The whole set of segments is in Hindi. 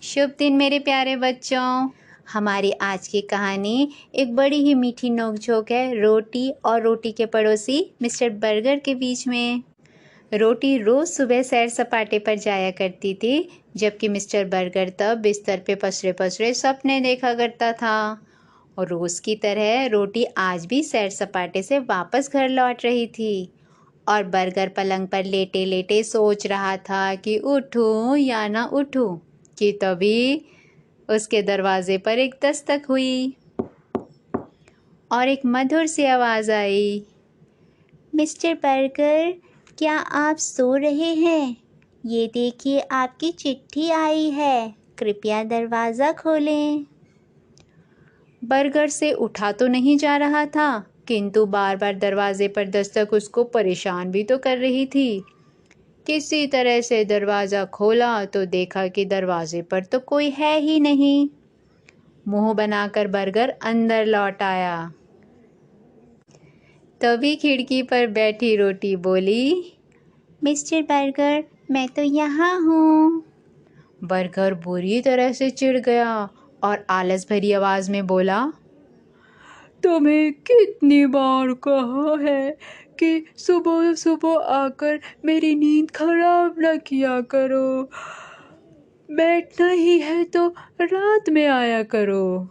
शुभ दिन मेरे प्यारे बच्चों। हमारी आज की कहानी एक बड़ी ही मीठी नोकझोंक है रोटी और रोटी के पड़ोसी मिस्टर बर्गर के बीच में। रोटी रोज़ सुबह सैर सपाटे पर जाया करती थी, जबकि मिस्टर बर्गर तब बिस्तर पे पसरे पसरे सपने देखा करता था। और रोज़ की तरह रोटी आज भी सैर सपाटे से वापस घर लौट रही थी और बर्गर पलंग पर लेटे लेटे सोच रहा था कि उठूं या ना उठूं, कि तभी उसके दरवाजे पर एक दस्तक हुई और एक मधुर सी आवाज़ आई। मिस्टर बर्गर, क्या आप सो रहे हैं? ये देखिए, आपकी चिट्ठी आई है, कृपया दरवाज़ा खोलें। बर्गर से उठा तो नहीं जा रहा था, किंतु बार बार दरवाजे पर दस्तक उसको परेशान भी तो कर रही थी। किसी तरह से दरवाज़ा खोला तो देखा कि दरवाजे पर तो कोई है ही नहीं। मुंह बनाकर बर्गर अंदर लौट आया। तभी खिड़की पर बैठी रोटी बोली, मिस्टर बर्गर, मैं तो यहाँ हूँ। बर्गर बुरी तरह से चिढ़ गया और आलस भरी आवाज़ में बोला, तुम्हें कितनी बार कहा है कि सुबह सुबह आकर मेरी नींद खराब न किया करो। बैठना ही है तो रात में आया करो।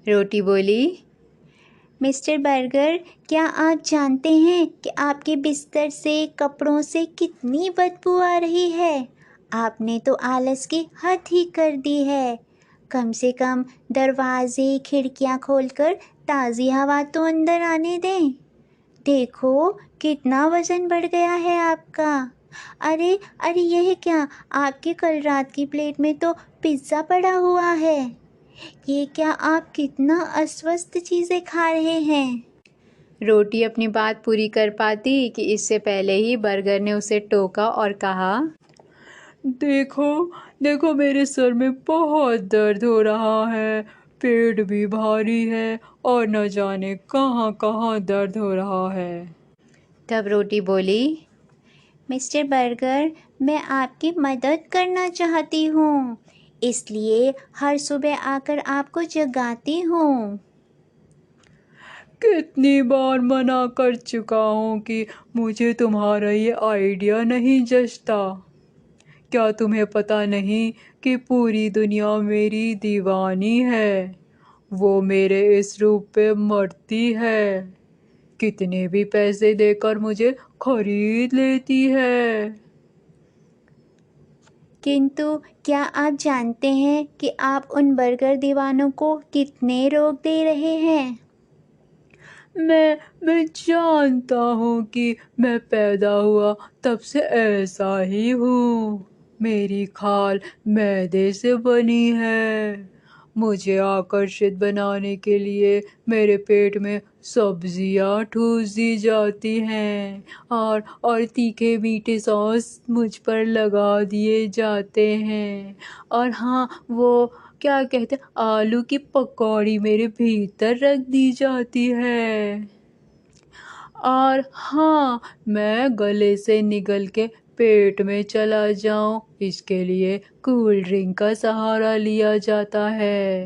रोटी बोली, मिस्टर बर्गर, क्या आप जानते हैं कि आपके बिस्तर से, कपड़ों से कितनी बदबू आ रही है? आपने तो आलस की हद ही कर दी है। कम से कम दरवाजे खिड़कियां खोलकर ताज़ी हवा तो अंदर आने दें। देखो, कितना वज़न बढ़ गया है आपका। अरे अरे, यह क्या, आपकी कल रात की प्लेट में तो पिज़्ज़ा पड़ा हुआ है। ये क्या, आप कितना अस्वस्थ चीज़ें खा रहे हैं। रोटी अपनी बात पूरी कर पाती कि इससे पहले ही बर्गर ने उसे टोका और कहा, देखो देखो, मेरे सर में बहुत दर्द हो रहा है, पेट भी भारी है और न जाने कहाँ कहाँ दर्द हो रहा है। तब रोटी बोली, मिस्टर बर्गर, मैं आपकी मदद करना चाहती हूँ, इसलिए हर सुबह आकर आपको जगाती हूँ। कितनी बार मना कर चुका हूँ कि मुझे तुम्हारा ये आइडिया नहीं जचता। क्या तुम्हें पता नहीं कि पूरी दुनिया मेरी दीवानी है? वो मेरे इस रूप पे मरती है, कितने भी पैसे देकर मुझे खरीद लेती है। किंतु क्या आप जानते हैं कि आप उन बर्गर दीवानों को कितने रोग दे रहे हैं? मैं जानता हूँ कि मैं पैदा हुआ तब से ऐसा ही हूँ। मेरी खाल मैदे से बनी है। मुझे आकर्षित बनाने के लिए मेरे पेट में सब्जियाँ ठूस दी जाती हैं और तीखे मीठे सॉस मुझ पर लगा दिए जाते हैं। और हाँ, वो क्या कहते, आलू की पकौड़ी मेरे भीतर रख दी जाती है। और हाँ, मैं गले से निगल के पेट में चला जाऊं, इसके लिए कोल्ड ड्रिंक का सहारा लिया जाता है।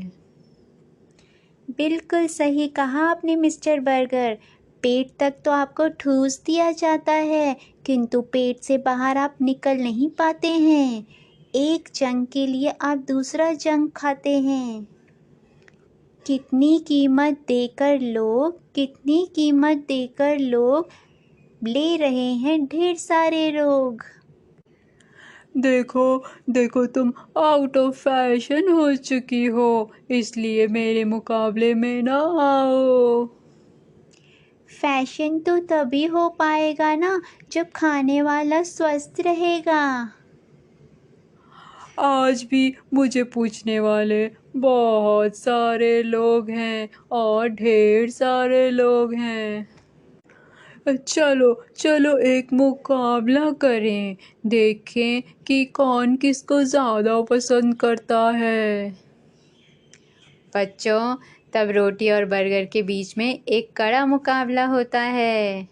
बिल्कुल सही कहा आपने मिस्टर बर्गर। पेट तक तो आपको ठूस दिया जाता है, किंतु पेट से बाहर आप निकल नहीं पाते हैं। एक जंग के लिए आप दूसरा जंग खाते हैं। कितनी कीमत देकर लोग ले रहे हैं ढेर सारे रोग। देखो देखो, तुम आउट ऑफ फैशन हो चुकी हो, इसलिए मेरे मुकाबले में ना आओ। फैशन तो तभी हो पाएगा ना जब खाने वाला स्वस्थ रहेगा। आज भी मुझे पूछने वाले बहुत सारे लोग हैं और ढेर सारे लोग हैं। चलो चलो, एक मुकाबला करें, देखें कि कौन किसको ज़्यादा पसंद करता है। बच्चों, तब रोटी और बर्गर के बीच में एक कड़ा मुकाबला होता है।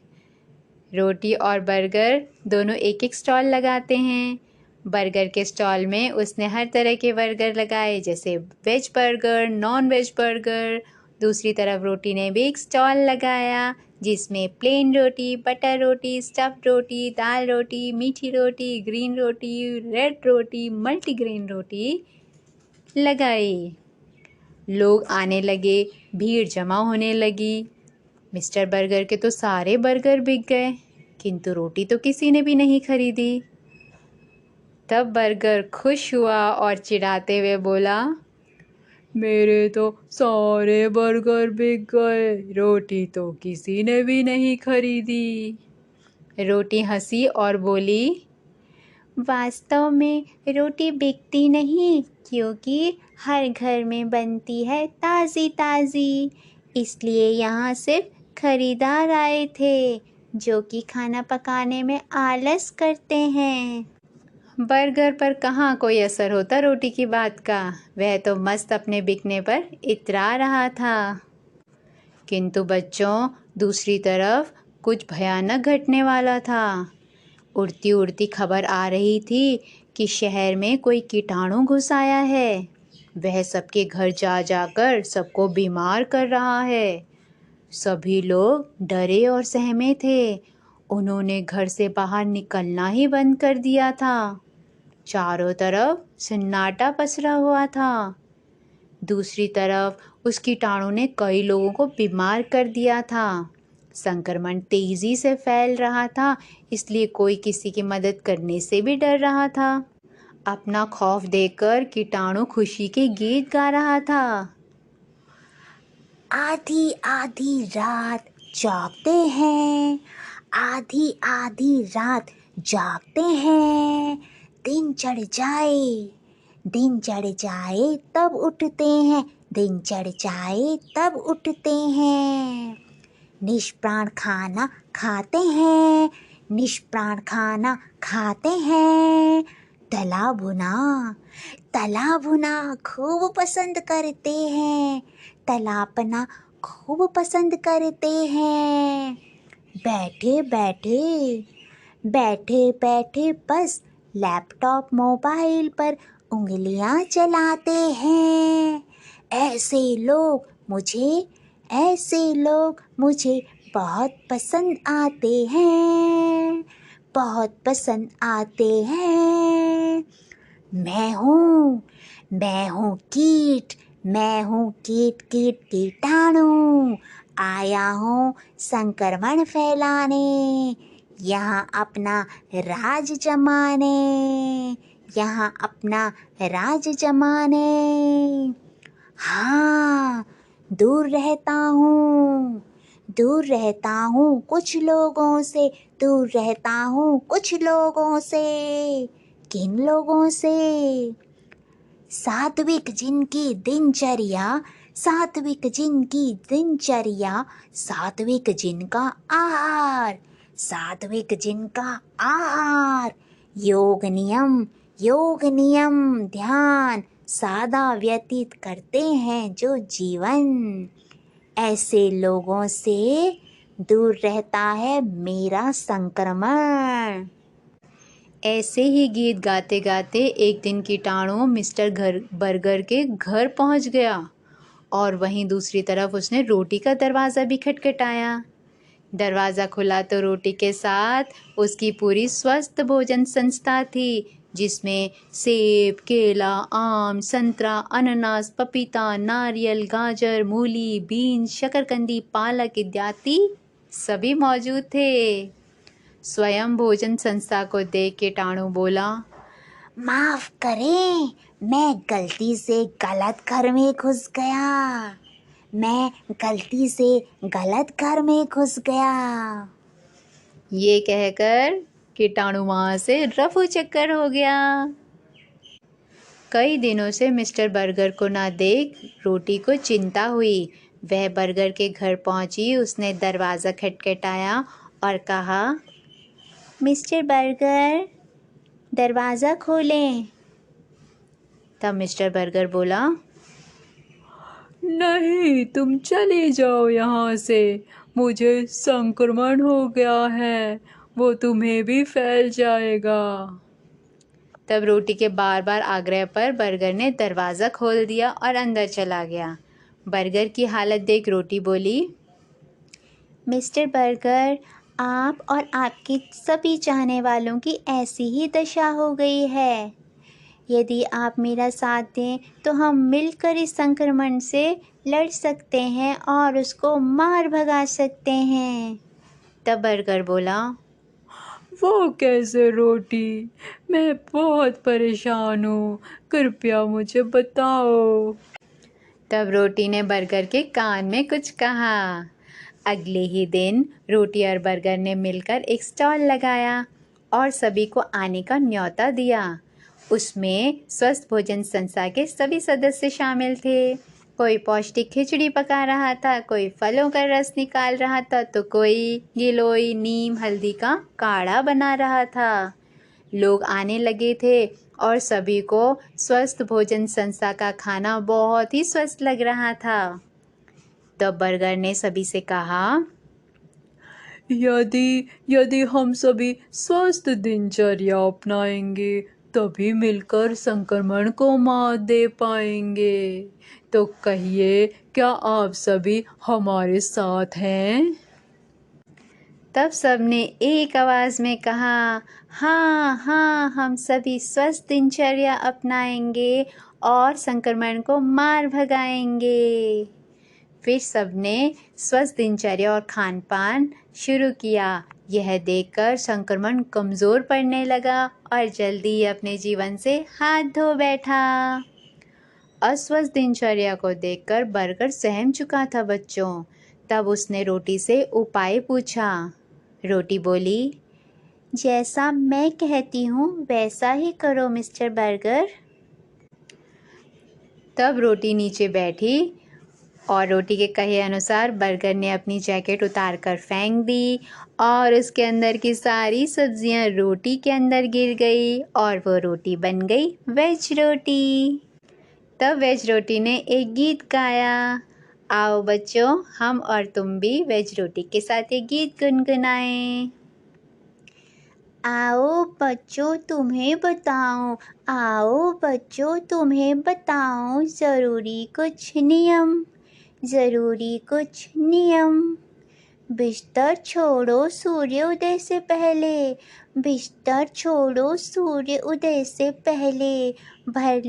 रोटी और बर्गर दोनों एक एक स्टॉल लगाते हैं बर्गर के स्टॉल में उसने हर तरह के बर्गर लगाए, जैसे veg burger, non veg burger. दूसरी तरफ रोटी ने भी एक स्टॉल लगाया जिसमें प्लेन रोटी, बटर रोटी, स्टफ्ड रोटी, दाल रोटी, मीठी रोटी, ग्रीन रोटी, रेड रोटी, मल्टीग्रेन रोटी लगाई। लोग आने लगे, भीड़ जमा होने लगी। मिस्टर बर्गर के तो सारे बर्गर बिक गए, किंतु रोटी तो किसी ने भी नहीं खरीदी। तब बर्गर खुश हुआ और चिढ़ाते हुए बोला, मेरे तो सारे बर्गर बिक गए, रोटी तो किसी ने भी नहीं खरीदी। रोटी हंसी और बोली, वास्तव में रोटी बिकती नहीं, क्योंकि हर घर में बनती है ताज़ी ताज़ी, इसलिए यहाँ सिर्फ खरीदार आए थे जो कि खाना पकाने में आलस करते हैं। बर्गर पर कहाँ कोई असर होता रोटी की बात का, वह तो मस्त अपने बिकने पर इतरा रहा था। किंतु बच्चों, दूसरी तरफ कुछ भयानक घटने वाला था। उड़ती उड़ती खबर आ रही थी कि शहर में कोई कीटाणु घुस आया है। वह सबके घर जा जाकर सबको बीमार कर रहा है। सभी लोग डरे और सहमे थे। उन्होंने घर से बाहर निकलना ही बंद कर दिया था। चारों तरफ सन्नाटा पसरा हुआ था। दूसरी तरफ उस कीटाणु ने कई लोगों को बीमार कर दिया था। संक्रमण तेजी से फैल रहा था, इसलिए कोई किसी की मदद करने से भी डर रहा था। अपना खौफ देखकर कीटाणु खुशी के गीत गा रहा था। आधी आधी रात जागते हैं, आधी आधी रात जागते हैं, दिन चढ़ जाए तब उठते हैं, दिन चढ़ जाए तब उठते हैं। निष्प्राण खाना खाते हैं, निष्प्राण खाना खाते हैं। तला भुना खूब पसंद करते हैं, तलापना खूब पसंद करते हैं। बैठे बैठे बस लैपटॉप मोबाइल पर उंगलियां चलाते हैं। ऐसे लोग मुझे बहुत पसंद आते हैं, बहुत पसंद आते हैं। मैं हूँ कीटाणु, आया हूँ संक्रमण फैलाने, यहाँ अपना राज जमाने। हाँ, दूर रहता हूँ कुछ लोगों से, किन लोगों से? सात्विक जिनकी दिनचर्या, सात्विक जिनका आहार, योग नियम ध्यान सादा व्यतीत करते हैं जो जीवन, ऐसे लोगों से दूर रहता है मेरा संक्रमण। ऐसे ही गीत गाते गाते एक दिन कीटाणु मिस्टर बर्गर के घर पहुंच गया और वहीं दूसरी तरफ उसने रोटी का दरवाज़ा भी खटखटाया। दरवाज़ा खुला तो रोटी के साथ उसकी पूरी स्वस्थ भोजन संस्था थी, जिसमें सेब, केला, आम, संतरा, अनानास, पपीता, नारियल, गाजर, मूली, बीन्स, शकरकंदी, पालक इत्यादि सभी मौजूद थे। स्वयं भोजन संस्था को देख कीटाणु बोला, माफ करें, मैं गलती से गलत घर में घुस गया। ये कहकर कीटाणु वहाँ से रफू चक्कर हो गया। कई दिनों से मिस्टर बर्गर को ना देख रोटी को चिंता हुई। वह बर्गर के घर पहुंची, उसने दरवाज़ा खटखटाया और कहा, मिस्टर बर्गर, दरवाज़ा खोलें। तब मिस्टर बर्गर बोला, नहीं, तुम चले जाओ यहाँ से, मुझे संक्रमण हो गया है, वो तुम्हें भी फैल जाएगा। तब रोटी के बार बार आग्रह पर बर्गर ने दरवाज़ा खोल दिया और अंदर चला गया। बर्गर की हालत देख रोटी बोली, मिस्टर बर्गर, आप और आपके सभी चाहने वालों की ऐसी ही दशा हो गई है। यदि आप मेरा साथ दें तो हम मिलकर इस संक्रमण से लड़ सकते हैं और उसको मार भगा सकते हैं। तब बर्गर बोला, वो कैसे रोटी? मैं बहुत परेशान हूँ, कृपया मुझे बताओ। तब रोटी ने बर्गर के कान में कुछ कहा। अगले ही दिन रोटी और बर्गर ने मिलकर एक स्टॉल लगाया और सभी को आने का न्योता दिया। उसमें स्वस्थ भोजन संस्था के सभी सदस्य शामिल थे। कोई पौष्टिक खिचड़ी पका रहा था, कोई फलों का रस निकाल रहा था, तो कोई गिलोय नीम हल्दी का काढ़ा बना रहा था। लोग आने लगे थे और सभी को स्वस्थ भोजन संस्था का खाना बहुत ही स्वस्थ लग रहा था। तब बर्गर ने सभी से कहा, यदि हम सभी स्वस्थ दिनचर्या अपनाएंगे तभी मिलकर संक्रमण को मात दे पाएंगे। तो कहिए, क्या आप सभी हमारे साथ हैं? तब सबने एक आवाज़ में कहा, हाँ हाँ, हम सभी स्वस्थ दिनचर्या अपनाएंगे और संक्रमण को मार भगाएंगे। फिर सबने स्वस्थ दिनचर्या और खान पान शुरू किया। यह देखकर संक्रमण कमज़ोर पड़ने लगा और जल्दी ही अपने जीवन से हाथ धो बैठा। अस्वस्थ दिनचर्या को देखकर बर्गर सहम चुका था बच्चों। तब उसने रोटी से उपाय पूछा। रोटी बोली, जैसा मैं कहती हूँ वैसा ही करो मिस्टर बर्गर। तब रोटी नीचे बैठी और रोटी के कहे अनुसार बर्गर ने अपनी जैकेट उतार कर फेंक दी और उसके अंदर की सारी सब्जियां रोटी के अंदर गिर गई और वो रोटी बन गई वेज रोटी। तब वेज रोटी ने एक गीत गाया। आओ बच्चों, हम और तुम भी वेज रोटी के साथ एक गीत गुनगुनाएं। आओ बच्चों तुम्हें बताऊं, आओ बच्चों तुम्हें बताऊं, ज़रूरी कुछ नियम। बिस्तर छोड़ो सूर्योदय से पहले, बिस्तर छोड़ो सूर्य उदय से पहले। भर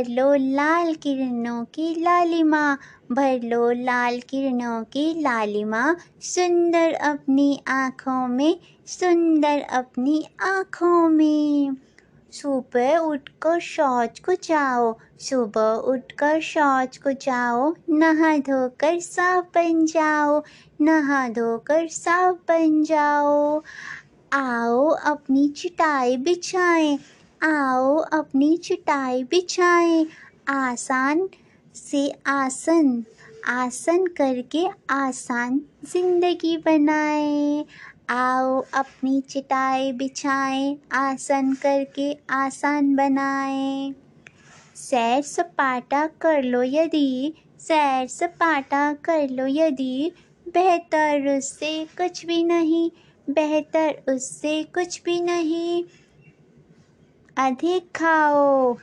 लो लाल किरणों की लालिमा, भर लो लाल किरणों की लालिमा, सुंदर अपनी आँखों में, सुंदर अपनी आँखों में। सुबह उठकर शौच को जाओ, सुबह उठकर शौच को जाओ, नहा धोकर साफ बन जाओ, नहा धोकर साफ बन जाओ। आओ अपनी चटाई बिछाएं, आओ अपनी चटाई बिछाएं, आसान से आसन करके आसान जिंदगी बनाएं। आओ अपनी चटाई बिछाएं, आसन करके आसान बनाएं। सैर सपाटा कर लो यदि, सैर सपाटा कर लो यदि, बेहतर उससे कुछ भी नहीं, बेहतर उससे कुछ भी नहीं। अधिक खाओ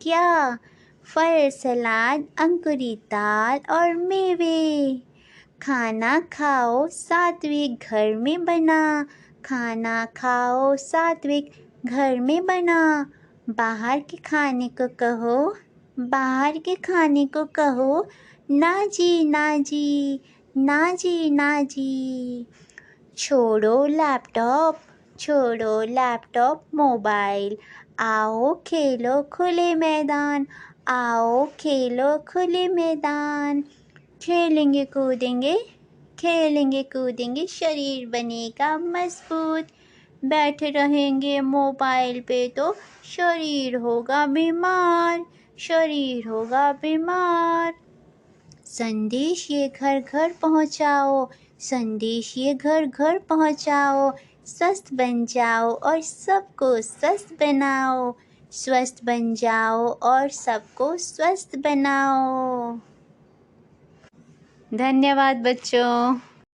क्या? फल, सलाद, अंकुरित दाल और मेवे। खाना खाओ सात्विक घर में बना, खाना खाओ सात्विक घर में बना। बाहर के खाने को कहो, बाहर के खाने को कहो, ना जी ना जी, ना जी ना जी। छोड़ो लैपटॉप मोबाइल, आओ खेलो खुले मैदान, आओ खेलो खुले मैदान। खेलेंगे कूदेंगे शरीर बनेगा मजबूत, बैठे रहेंगे मोबाइल पे तो शरीर होगा बीमार, शरीर होगा बीमार। संदेश ये घर घर पहुँचाओ, संदेश ये घर घर पहुँचाओ, स्वस्थ बन जाओ और सबको स्वस्थ बनाओ, स्वस्थ बन जाओ और सबको स्वस्थ बनाओ। धन्यवाद बच्चों।